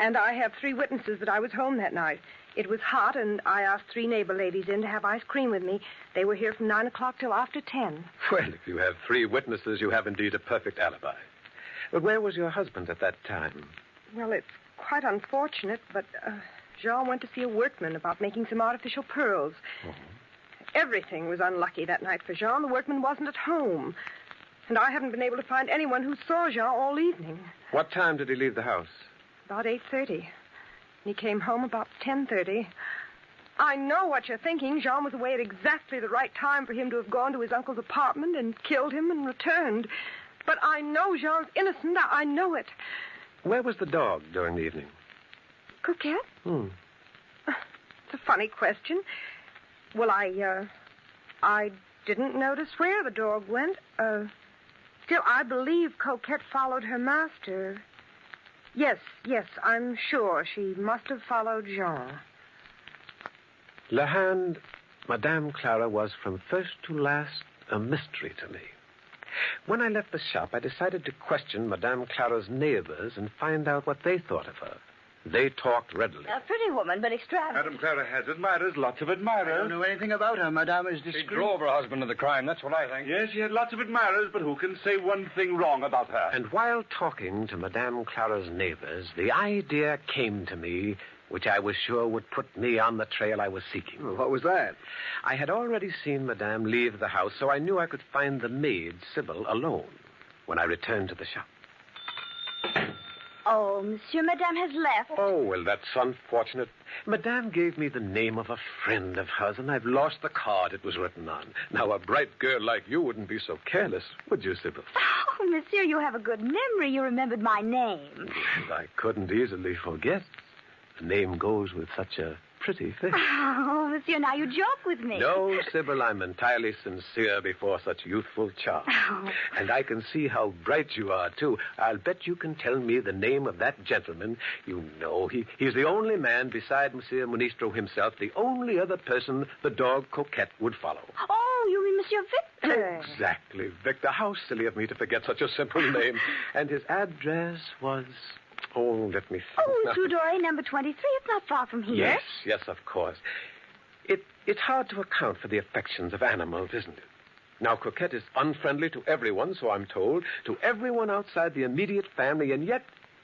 And I have 3 witnesses that I was home that night. It was hot, and I asked 3 neighbor ladies in to have ice cream with me. They were here from 9 o'clock till after 10. Well, if you have 3 witnesses, you have indeed a perfect alibi. But where was your husband at that time? Well, it's quite unfortunate, but Jean went to see a workman about making some artificial pearls. Oh. Everything was unlucky that night for Jean. The workman wasn't at home. And I haven't been able to find anyone who saw Jean all evening. What time did he leave the house? About 8:30. He came home about 10:30. I know what you're thinking. Jean was away at exactly the right time for him to have gone to his uncle's apartment and killed him and returned. But I know Jean's innocent. I know it. Where was the dog during the evening? Coquette? Hmm. It's a funny question. Well, I didn't notice where the dog went. Still, I believe Coquette followed her master. Yes, I'm sure she must have followed Jean. Lahand, Madame Clara was from first to last a mystery to me. When I left the shop, I decided to question Madame Clara's neighbors and find out what they thought of her. They talked readily. A pretty woman, but extravagant. Madame Clara has admirers, lots of admirers. I don't know anything about her. Madame is discreet. She drove her husband to the crime, that's what I think. Yes, she had lots of admirers, but who can say one thing wrong about her? And while talking to Madame Clara's neighbors, the idea came to me, which I was sure would put me on the trail I was seeking. Well, what was that? I had already seen Madame leave the house, so I knew I could find the maid, Sybil, alone when I returned to the shop. Oh, Monsieur, Madame has left. Oh, well, that's unfortunate. Madame gave me the name of a friend of hers, and I've lost the card it was written on. Now, a bright girl like you wouldn't be so careless, would you, Sybil? Oh, Monsieur, you have a good memory. You remembered my name. And I couldn't easily forget. The name goes with such a pretty face. Oh, Monsieur, now you joke with me. No, Sybil, I'm entirely sincere before such youthful charm. Oh. And I can see how bright you are, too. I'll bet you can tell me the name of that gentleman. You know, he's the only man beside Monsieur Ministro himself, the only other person the dog Coquette would follow. Oh, you mean Monsieur Victor? Exactly, Victor. How silly of me to forget such a simple name. And his address was... Oh, let me think. Oh, Rue Doré, number 23. It's not far from here. Yes, of course. It's hard to account for the affections of animals, isn't it? Now, Coquette is unfriendly to everyone, so I'm told, to everyone outside the immediate family, and yet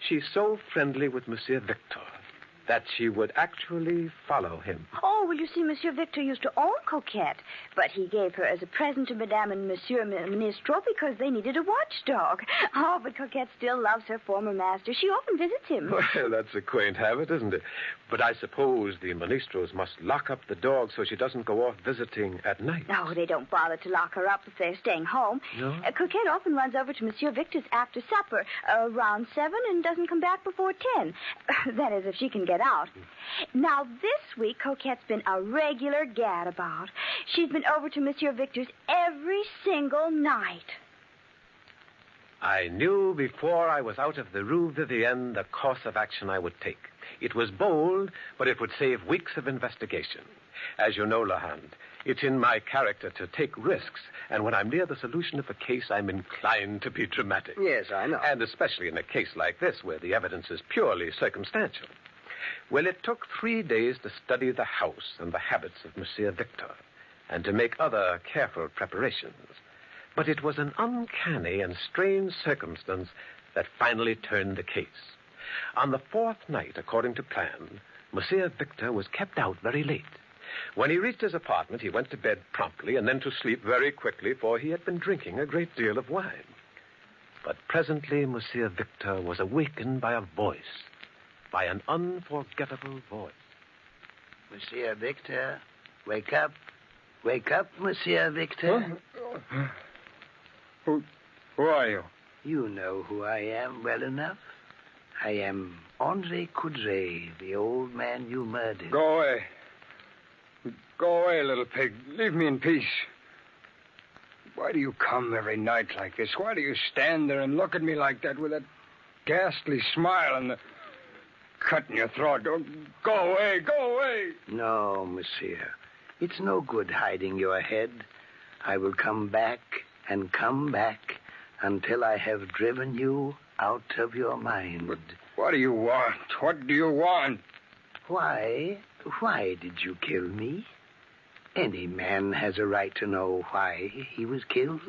she's so friendly with Monsieur Victor that she would actually follow him. Oh, well, you see, Monsieur Victor used to own Coquette, but he gave her as a present to Madame and Monsieur Ministro because they needed a watchdog. Oh, but Coquette still loves her former master. She often visits him. Well, that's a quaint habit, isn't it? But I suppose the Ministros must lock up the dog so she doesn't go off visiting at night. No, they don't bother to lock her up if they're staying home. No? Coquette often runs over to Monsieur Victor's after supper, around 7, and doesn't come back before 10. That is, if she can get out. Now, this week, Coquette's been a regular gadabout. She's been over to Monsieur Victor's every single night. I knew before I was out of the Rue Vivienne the course of action I would take. It was bold, but it would save weeks of investigation. As you know, Lahand, it's in my character to take risks, and when I'm near the solution of a case, I'm inclined to be dramatic. Yes, I know. And especially in a case like this, where the evidence is purely circumstantial. Well, it took 3 days to study the house and the habits of Monsieur Victor, and to make other careful preparations. But it was an uncanny and strange circumstance that finally turned the case. On the 4th night, according to plan, Monsieur Victor was kept out very late. When he reached his apartment, he went to bed promptly and then to sleep very quickly, for he had been drinking a great deal of wine. But presently, Monsieur Victor was awakened by a voice, by an unforgettable voice. Monsieur Victor, wake up. Wake up, Monsieur Victor. Who are you? You know who I am well enough. I am André Coudray, the old man you murdered. Go away. Go away, little pig. Leave me in peace. Why do you come every night like this? Why do you stand there and look at me like that with that ghastly smile and the cut in your throat? Go away, go away. No, monsieur. It's no good hiding your head. I will come back and come back until I have driven you out of your mind. But what do you want? What do you want? Why did you kill me? Any man has a right to know why he was killed.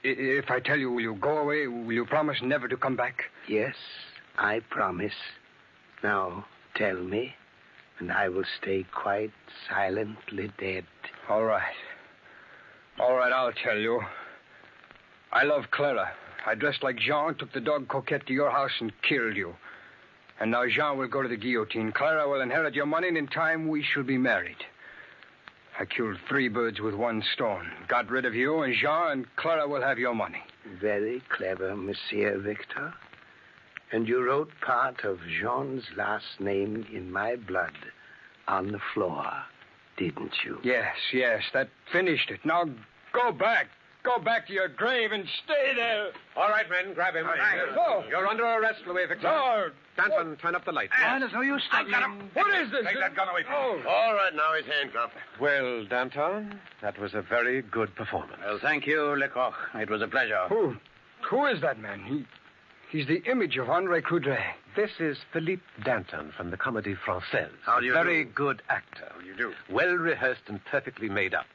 If I tell you, will you go away? Will you promise never to come back? Yes, I promise. Now, tell me, and I will stay quite silently dead. All right, I'll tell you. I love Clara. I dressed like Jean, took the dog Coquette to your house and killed you. And now Jean will go to the guillotine. Clara will inherit your money, and in time we shall be married. I killed 3 birds with 1 stone. Got rid of you, and Jean and Clara will have your money. Very clever, Monsieur Victor. And you wrote part of Jean's last name in my blood on the floor, didn't you? Yes, that finished it. Now go back. Go back to your grave and stay there. All right, men, grab him. No. You're under arrest, Louis Victor. No. Danton, turn up the light. There's no use I got him. What is this? Take that gun away from me. All right, now he's handcuffed. Well, Danton, that was a very good performance. Well, thank you, Lecoq. It was a pleasure. Who is that man? He's the image of André Coudray. This is Philippe Danton from the Comédie Française. How do you Very do? good actor. How do you do? Well rehearsed and perfectly made up.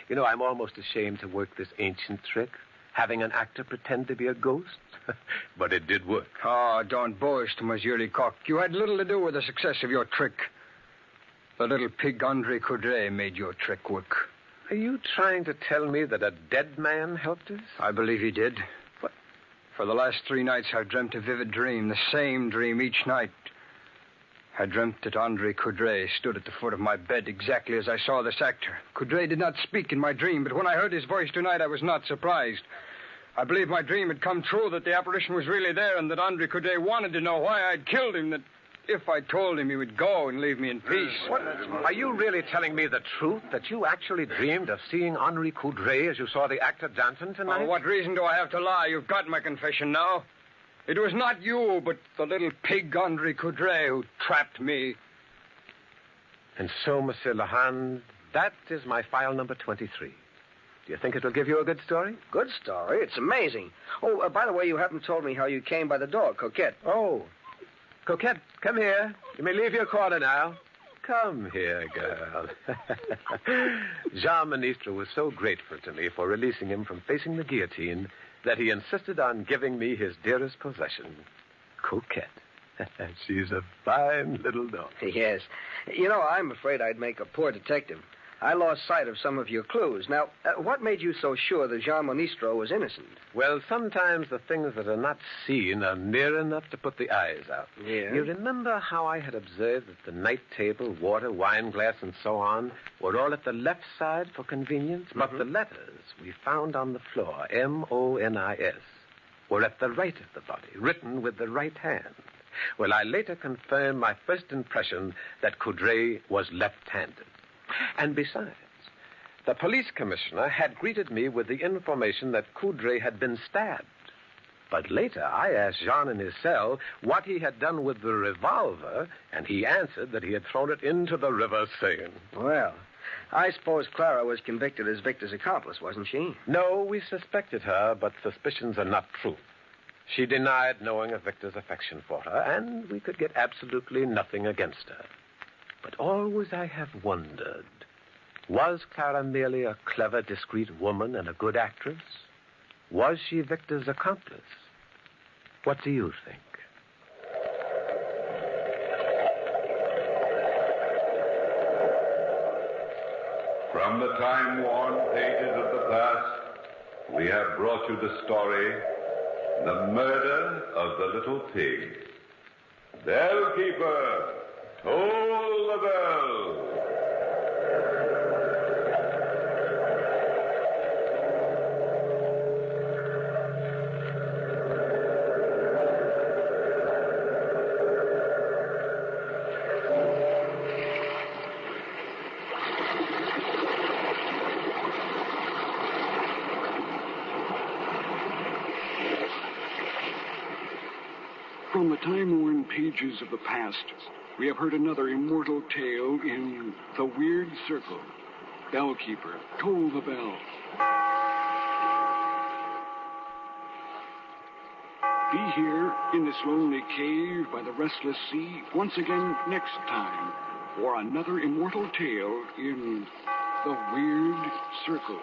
You know, I'm almost ashamed to work this ancient trick, having an actor pretend to be a ghost. But it did work. Oh, don't boast, Monsieur Lecoq. You had little to do with the success of your trick. The little pig André Coudray made your trick work. Are you trying to tell me that a dead man helped us? I believe he did. What? For the last 3 nights, I've dreamt a vivid dream, the same dream each night. I dreamt that André Coudray stood at the foot of my bed exactly as I saw this actor. Coudray did not speak in my dream, but when I heard his voice tonight, I was not surprised. I believe my dream had come true, that the apparition was really there, and that André Coudray wanted to know why I'd killed him, that if I told him, he would go and leave me in peace. What? Are you really telling me the truth, that you actually dreamed of seeing Henri Coudray as you saw the actor Danton tonight? Oh, what reason do I have to lie? You've got my confession now. It was not you, but the little pig André Coudray who trapped me. And so, Monsieur Lehan, that is my file number 23. Do you think it will give you a good story? Good story? It's amazing. Oh, by the way, you haven't told me how you came by the dog, Coquette. Oh. Coquette, come here. You may leave your corner now. Come here, girl. Jean Ministre was so grateful to me for releasing him from facing the guillotine that he insisted on giving me his dearest possession, Coquette. She's a fine little dog. Yes. You know, I'm afraid I'd make a poor detective. I lost sight of some of your clues. Now, what made you so sure that Jean Ministro was innocent? Well, sometimes the things that are not seen are near enough to put the eyes out. Yeah? You remember how I had observed that the night table, water, wine glass, and so on were all at the left side for convenience, but the letters we found on the floor, M-O-N-I-S, were at the right of the body, written with the right hand. Well, I later confirmed my first impression that Coudray was left-handed. And besides, the police commissioner had greeted me with the information that Coudray had been stabbed. But later, I asked Jean in his cell what he had done with the revolver, and he answered that he had thrown it into the river Seine. Well, I suppose Clara was convicted as Victor's accomplice, wasn't she? No, we suspected her, but suspicions are not true. She denied knowing of Victor's affection for her, and we could get absolutely nothing against her. But always I have wondered, was Clara merely a clever, discreet woman and a good actress? Was she Victor's accomplice? What do you think? From the time-worn pages of the past, we have brought you the story, The Murder of the Little Pig. Bellkeeper, toll the bell. From the time-worn pages of the past, we have heard another immortal tale in The Weird Circle. Bellkeeper, toll the bell. Be here in this lonely cave by the restless sea once again next time for another immortal tale in The Weird Circle.